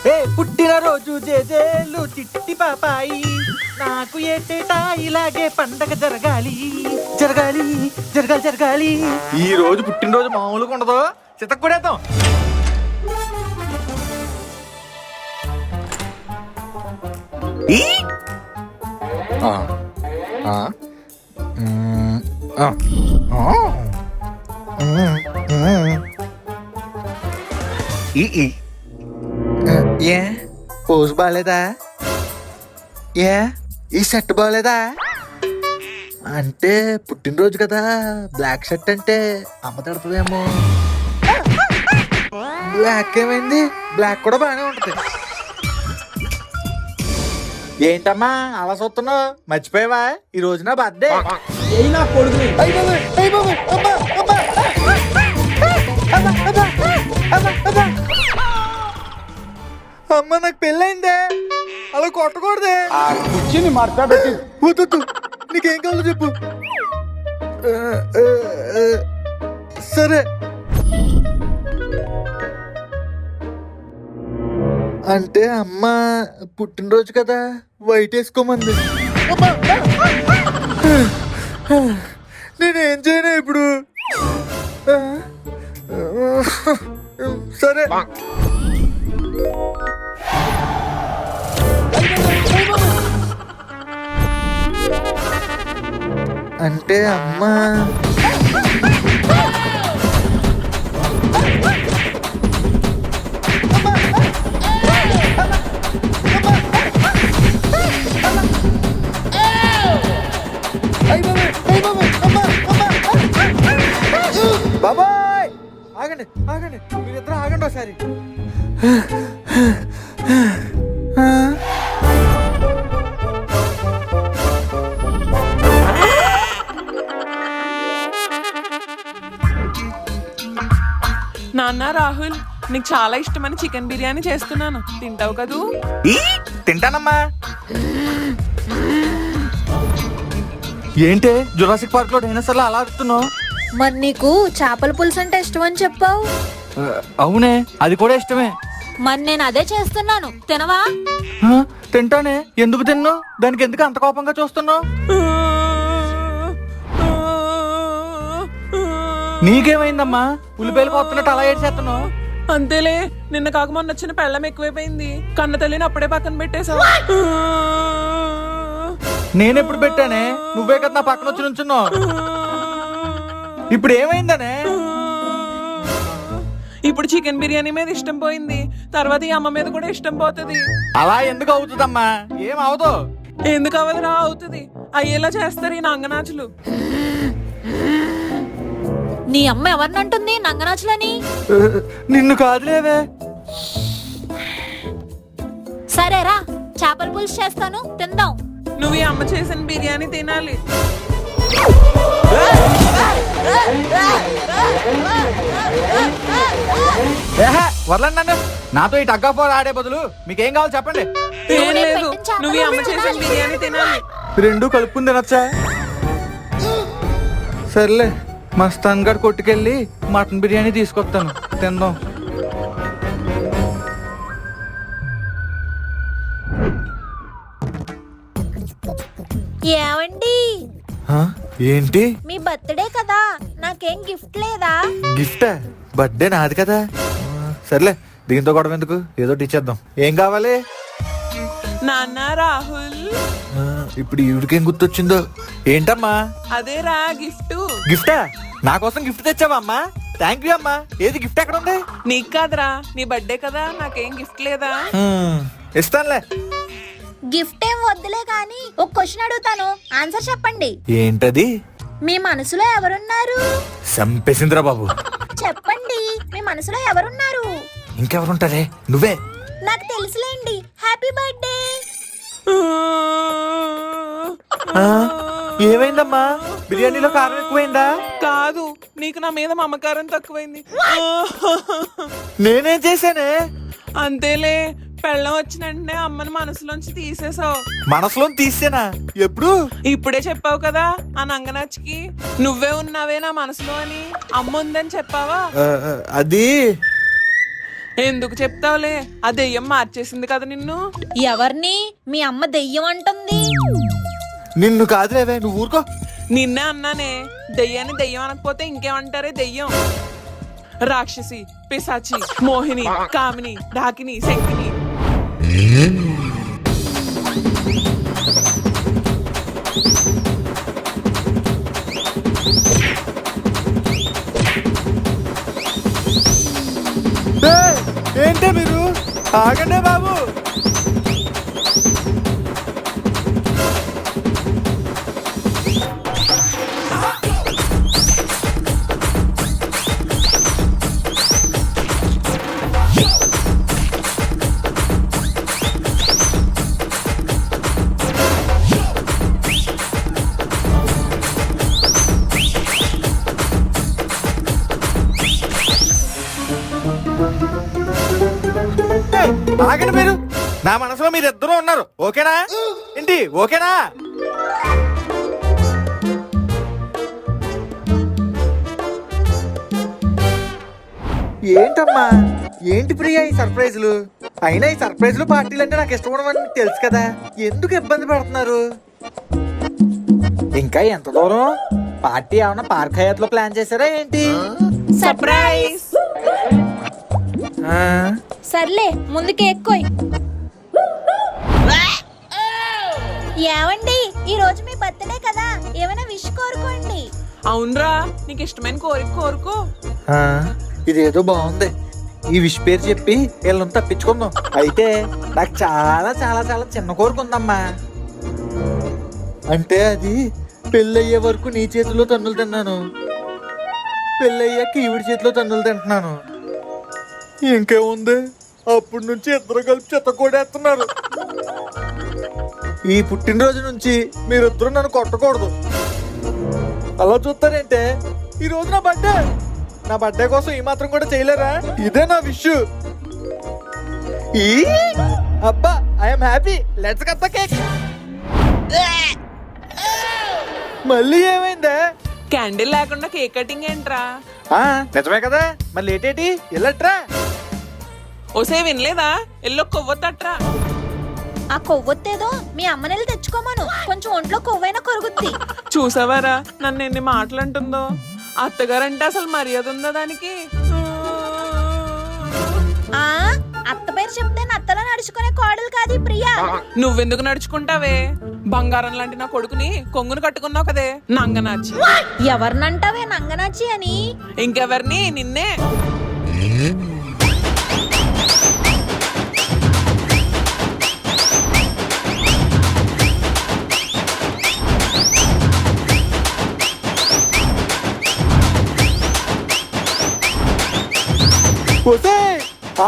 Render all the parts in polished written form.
ఏ పుట్టినరోజు జేజేలు చిట్టి పాపాయి, నాకు ఏటేటా ఇలాగే పండగ జరగాలి జరగాలి జరగాలి జరగాలి. ఈ రోజు పుట్టినరోజు మామూలుగా ఉండదు, చితక్ కొడేద్దాం. ఏ పోజ్ బాగాలేదా? ఏ ఈ షర్ట్ బాగాలేదా? అంటే పుట్టినరోజు కదా, బ్లాక్ షర్ట్ అంటే అమ్మ తడుతుందేమో. బ్లాక్ ఏమైంది? బ్లాక్ కూడా బాగానే ఉంటుంది. ఏంటమ్మా అలా చూస్తున్నావు? మర్చిపోయావా ఈ రోజు నా బర్త్డే? అమ్మ నాకు పెళ్ళైందే, అలా కొట్టకూడదే. కూర్చుని మాట్లాడేది వద్దు, నీకేం కావాలో చెప్పు. సరే, అంటే అమ్మ పుట్టినరోజు కదా వైట్ వేసుకోమంది. నేనేం చేయను ఇప్పుడు? సరే, అంటే అమ్మ బాబాయ్ ఆగండి ఆగండి, మీరిద్దరు ఆగండి ఒకసారి. నాన్న రాహుల్, నీకు చాలా ఇష్టమైన చికెన్ బిర్యానీ చేస్తున్నాను, తింటావు కదూ? తింటానమ్మా. ఏంటి జురాసిక్ పార్క్ లో డైనోసార్లు అలా అడుగుతున్నావు? మరి నీకు చేపల పులుసు అంటే ఇష్టం అని చెప్పావు. అవునే, అది కూడా ఇష్టమే. మరి నేను అదే చేస్తున్నాను, తినవా? తింటానే, ఎందుకు తిన్నావు? దానికి ఎందుకు అంత కోపంగా చూస్తున్నావు? నీకేమైందమ్మా? ఉల్లిపాయలు పోతున్నట్టు అలా ఏడ్చేస్తున్నావు? అంతేలే, నిన్న కాక మొన్న వచ్చిన పెళ్ళం ఎక్కువైపోయింది, కన్న తల్లిని అప్పుడే పక్కన పెట్టేశావు. నేనెప్పుడు పెట్టానే? నువ్వే కదా నా పక్కన వచ్చి నుంచున్నావు. ఇప్పుడు ఏమైందనే? ఇప్పుడు చికెన్ బిర్యానీ మీద ఇష్టం పోయింది, తర్వాత ఈ అమ్మ మీద కూడా ఇష్టం పోతుంది. అలా ఎందుకు అవుతుందమ్మా? ఏం అవదు. ఎందుకు అవదురా? అవుతుంది. అయ్యేలా చేస్తారు ఈ నంగనాచులు. నీ అమ్మ ఎవరినంటుంది నంగనాచులని? నిన్ను కాదులేవే. సరేరా, చేపల పులుసు చేస్తాను, తిందాం. నువ్వు ఈ అమ్మ చేసిన బిర్యానీ తినాలి. వదలండి నన్ను. నాతో ఈ టగ్ ఆఫ్ వార్ ఆడే బదులు మీకేం కావాలి చెప్పండి. ఏం లేదు, నువ్వు ఈ అమ్మ చేసిన బిర్యానీ తినాలి. రెండు కలుపుకుని తినొచ్చా? సర్లే, మస్తాన్ గడ్ కొట్టుకెళ్ళి మటన్ బిర్యానీ తీసుకొస్తాను, తిందాం. ఏమండి? ఏంటి? మీ బర్త్డే కదా, నాకేం గిఫ్ట్ లేదా? గిఫ్టా? బర్త్డే నాది కదా. సర్లే, దీంతో గొడవ ఎందుకు, ఏదో ఇచ్చేద్దాం. ఏం కావాలి? నాన్న రాహుల్, ఇప్పుడు ఈవిడికేం గుర్తొచ్చిందో ఏంటమ్మా? అదేరా గిఫ్ట్. గిఫ్టా? నా కోసం గిఫ్ట్ తెచ్చావా అమ్మా? థ్యాంక్ యూ అమ్మా. ఏది గిఫ్ట్ ఎక్కడ ఉంది? నీకు కాదురా, నీ బర్త్డే కదా, నాకేం గిఫ్ట్ లేదా? ఇస్తానులే. గిఫ్ట్ ఏం వద్దులే గాని ఒక క్వశ్చన్ అడుగుతాను, ఆన్సర్ చెప్పండి. ఏంటది? మీ మనసులో ఎవరున్నారు? సంపేసింద్రా బాబు. చెప్పండి, మీ మనసులో ఎవరున్నారు? ఇంకెవరుంటారే? నువ్వే. నాకు తెలుసులేండి. Happy birthday. ఏమైందమ్మా? బిర్యానీలో కారం ఎక్కువైందా? కాదు, నీకు నా మీద మమకారం తక్కువైంది. నేనేం చేశానే? అంతేలే, పెళ్ళం వచ్చిన వెంటనే అమ్మని మనసులోంచి తీసేసావు. మనసులో తీసేనా? ఎప్పుడు? ఇప్పుడే చెప్పావు కదా ఆ నంగనాచికి, నువ్వే ఉన్నావే నా మనసులో అని. అమ్మ ఉందని చెప్పావా? అది ఎందుకు చెప్తావులే, ఆ దెయ్యం మార్చేసింది కదా నిన్ను. ఎవరిని? మీ అమ్మ దెయ్యం అంటుంది. నిన్ను కాదులేవే, నువ్వు ఊరుకో. నిన్నే అన్నానే, దెయ్యాన్ని దెయ్యం అనకపోతే ఇంకేమంటారే దెయ్యం. రాక్షసి, పిశాచి, మోహిని, కామిని, డాకిని, శంకిని. ఏంటే మీరు? ఆగండే బాబు. ఆగండి మీరు. నా మనసులో మీరు ఇద్దరు ఉన్నారు, ఓకేనా? ఏంటి ఓకేనా? ఏంటమ్మా, ఏంటి ప్రియా ఈ సర్ప్రైజులు? అయినా ఈ సర్ప్రైజులు పార్టీలు అంటే నాకు ఇష్టం ఉండవని మీకు తెలుసు కదా, ఎందుకు ఇబ్బంది పడుతున్నారు? ఇంకా ఎంత దూరం? పార్టీ ఏమన్నా పార్క్ హయాత్ లో ప్లాన్ చేశారా ఏంటి? సర్ప్రైజ్. సర్లే, ముందు కేక్ కోయ్. ఏవండి, ఈ రోజు మీ బర్త్డే కదా, ఏమైనా విష్ కోరుకోండి. అవునరా, నీకు ఇష్టమైన కోరిక కోరుకో. ఇదేదో బాగుంది. ఈ విష్ పేరు చెప్పి వీళ్ళని తప్పించుకుందాం. అయితే నాకు చాలా చాలా చాలా చిన్న కోరిక ఉందమ్మా. అంటే అది పెళ్ళయ్యే వరకు నీ చేతిలో తన్నులు తిన్నాను, పెళ్ళయ్యాక ఈవిడి చేతిలో తన్నులు తింటున్నాను. ఇంకేముంది, అప్పటి నుంచి ఇద్దరు కలిపి చెత్త కొడేస్తున్నారు. ఈ పుట్టినరోజు నుంచి మీరిద్దరు నన్ను కొట్టకూడదు. అలా చూస్తారంటే ఈ రోజు నా బర్త్డే. నా బర్త్డే కోసం ఈ మాత్రం కూడా చేయలేరా? ఇదే నా విష్. అబ్బా, I'm happy. Let's cut the cake. మళ్ళీ ఏమైందా? క్యాండిల్ లేకుండా కేక్ కటింగ్ ఏంట్రా? నిజమే కదా, మరి లేట్ ఏంటి? వెళ్ళట్రా. ఓసే వినలేదా? ఎల్లో కొవ్వొత్తట్రా. ఆ కొవ్వొత్తేదో మీ అమ్మనెళ్ళి తెచ్చుకోమను, కొంచెం ఒంట్లో కొవ్వైనా కరుగుద్ది. చూసావారా నన్ను ఎన్ని మాటలు అంటుందో. అత్తగారంటే అసలు మర్యాద ఉందా దానికి? ఆ అత్త పేరు చెప్తే నత్తలా నడుచుకునే కోడలు కాదు ఈ ప్రియా. నువ్వెందుకు నడుచుకుంటావే? బంగారం లాంటి నా కొడుకుని కొంగును కట్టుకున్నావు కదే నంగనాచి. ఎవరినంటావే నంగనాచి అని? ఇంకెవరిని, నిన్నే.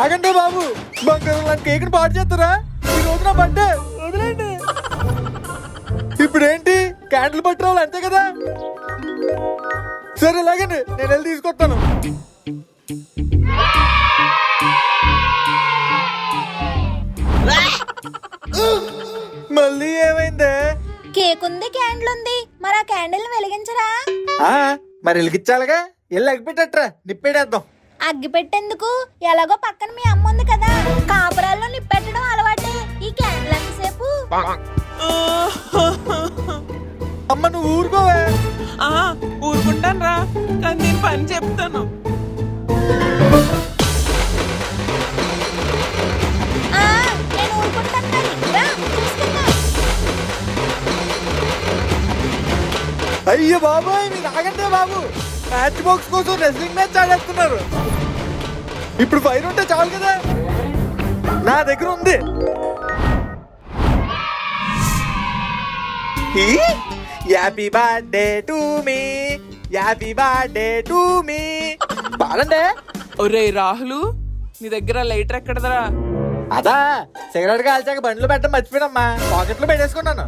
ఆగండి బాబు, బంగారం లాంటి కేక్ పాడు చేస్తారా? ఈ రోజు నా బర్త్డే, వదిలేండి. ఇప్పుడేంటి, క్యాండిల్ పట్టుకోవాలి అంతే కదా? సరే లాగండి, నేను వెళ్ళి తీసుకొస్తాను. మళ్ళీ ఏమైందే? కేక్ ఉంది, క్యాండిల్ ఉంది, మరి ఆ క్యాండిల్ వెలిగించరా? మరి వెలిగించాలిగా, వెళ్ళి అగ్గిపెట్టట్రా, నిప్పేడేద్దాం. అగ్గి పెట్టేందుకు? ఎలాగో పక్కన మీ అమ్మ ఉంది కదా, కాపురాల్లో నిప్పెట్టడం అలవాటే. ఈ క్యాండిల్ ఎంతసేపు? అమ్మ నువ్వు ఊరుకోవే. ఊరుకుంటాను రా, కానీ నేను పని చెప్తాను. నేను ఊరుకుంటాను మరి, రా, చూసుకుందా. అయ్యో బాబాయ్, మీరు ఆగండి బాబు. మ్యాచ్ బాక్స్ కోసం రెస్లింగ్ మ్యాచ్ ఆడేస్తున్నారు. ఇప్పుడు ఫైర్ ఉంటే చాలు కదా, నా దగ్గర ఉంది. Happy birthday to me, happy birthday to me. పాడండి. ఒరే రాహులు, నీ దగ్గర లైటర్ ఎక్కడదరా? అదా, సిగరెట్ కాల్చాక బండ్లు పెట్టడం మర్చిపోయినమ్మా, పాకెట్లో పెట్టేసుకున్నాను.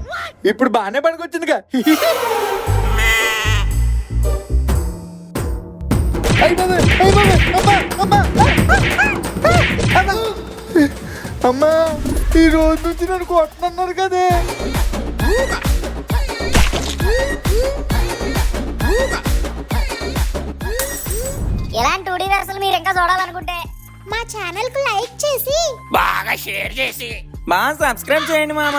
ఇప్పుడు బాగానే పనికొచ్చిందిగా. అమ్మా, ఈ రోజు నుంచి నన్ను కొట్టనన్నారు కదే. ఇలాంటి ఊడి దర్శలు మీరు ఇంకా చూడాలనుకుంటే మా మా ఛానల్ కు లైక్ చేసి బాగా షేర్ చేసి బాగా సబ్స్క్రైబ్ చేయండి మామ